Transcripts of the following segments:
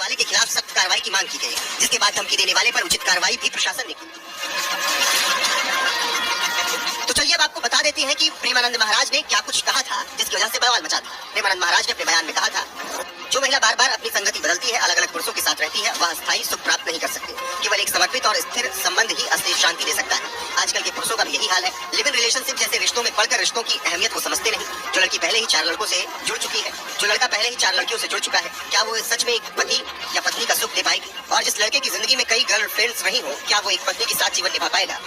वाले के खिलाफ सख्त कार्रवाई की मांग की गई, जिसके बाद धमकी देने वाले पर उचित कार्रवाई भी प्रशासन ने की। तो चलिए अब आपको बता देते हैं कि प्रेमानंद महाराज ने क्या कुछ कहा था जिसकी वजह से बवाल मचा था। प्रेमानंद महाराज ने अपने बयान में कहा था, जो महिला बार बार अपनी संगति बदलती है, अलग अलग पुरुषों के साथ रहती है, वह स्थायी सुख प्राप्त नहीं कर सकती। केवल एक समर्पित और स्थिर संबंध ही असली शांति दे सकता है। आजकल के पुरुषों का भी यही हाल है। लिव इन रिलेशनशिप जैसे रिश्तों में पड़कर रिश्तों की अहमियत को समझते नहीं। जो लड़की पहले ही 4 लड़कों से जुड़ चुकी है, जो लड़का पहले ही 4 लड़कियों से जुड़ चुका है, क्या वो सच में एक पति या पत्नी का सुख दे पाएगी? और जिस लड़के की जिंदगी में कई गर्लफ्रेंड्स रही हो, क्या वो एक पत्नी के साथ जीवन निभा पाएगा?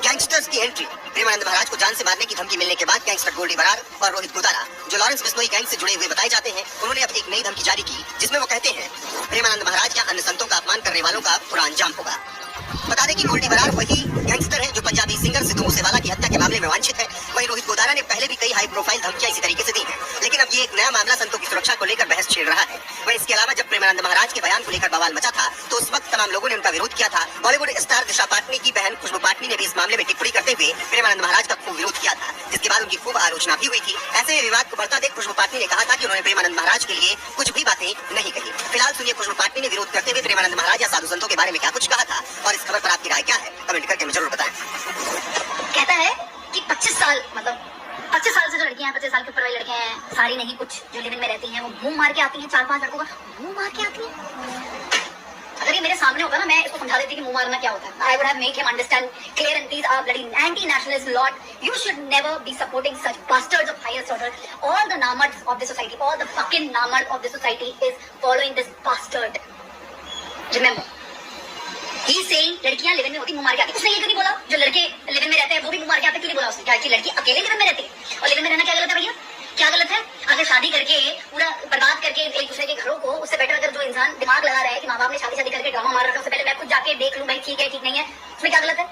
गैंगस्टर्स की एंट्री। प्रेमानंद महाराज को जान से मारने की धमकी मिलने के बाद गैंगस्टर गोल्डी बरार और रोहित गोदारा, जो लॉरेंस बिश्नोई गैंग से जुड़े हुए बताए जाते हैं, उन्होंने अब एक नई धमकी जारी की, जिसमें वो कहते हैं प्रेमानंद महाराज या अन्य संतों का अपमान करने वालों का बुरा अंजाम होगा। बता दें कि गोल्डी बरार वही गैंगस्टर है जो पंजाबी सिंगर सिद्धू मूसेवाला की हत्या के मामले में वांछित है। वहीं रोहित गोदारा ने पहले भी कई हाई प्रोफाइल धमकियां इसी तरीके से दी हैं, लेकिन अब ये एक नया मामला संतों की सुरक्षा को लेकर बहस छेड़ रहा है। वहीं इसके अलावा जब प्रेमानंद महाराज के बयान को लेकर बवाल मचा था, तो उस वक्त तमाम लोगों ने उनका विरोध किया था। बॉलीवुड स्टार दिशा पाटनी की बहन खुशबू पाटनी ने भी इस मामले में टिप्पणी करते हुए प्रेमानंद महाराज का खूब विरोध किया था, जिसके बाद उनकी खूब आलोचना भी हुई थी। ऐसे में विवाद को बढ़ता देख खुशबू पाटनी ने कहा था कि उन्होंने प्रेमानंद महाराज के लिए कुछ भी बातें नहीं कही। फिलहाल सुनिए खुशबू पाटनी ने विरोध करते हुए प्रेमानंद महाराज या साधु संतों के बारे में क्या कुछ कहा था, और इस खबर पर आपकी राय क्या है, कमेंट करके हमें जरूर बताएं। कहता है कि 25 साल से जो लड़कियां हैं, 25 साल के ऊपर वाली लड़कियां हैं, सारी नहीं, कुछ जो लिव इन में रहती हैं, वो मुंह मार के आती हैं, 4-5 लड़कों का मुंह मार के आती हैं। अगर ये मेरे सामने होता ना, मैं इसको समझा देती कि मुंह मारना क्या होता है। I would have made him understand clear and these are bloody anti-nationalist lot. You should never be supporting such bastards of highest order. All the namards of the society, all the fucking namard of the society is following this bastard. Remember. He saying लड़कियां live in में होती मुंह मार के आती। उसने ये क्यों नहीं बोला जो लड़के लिव इन में रहते हैं वो भी मुंह मार के आते? क्यों नहीं बोला उसने? क्या लड़की अकेले लिव इन में रहती है? और लिव इन में रहना क्या गलत है भैया? क्या गलत है? अगर शादी करके पूरा बर्बाद करके एक दूसरे के घरों को, उससे बेटर अगर जो इंसान दिमाग लगा रहा है कि माँ बाप ने शादी करके ड्रामा मार रखा है, उससे पहले मैं खुद जाके देख लूं भाई ठीक है ठीक नहीं है, उसमें क्या गलत है?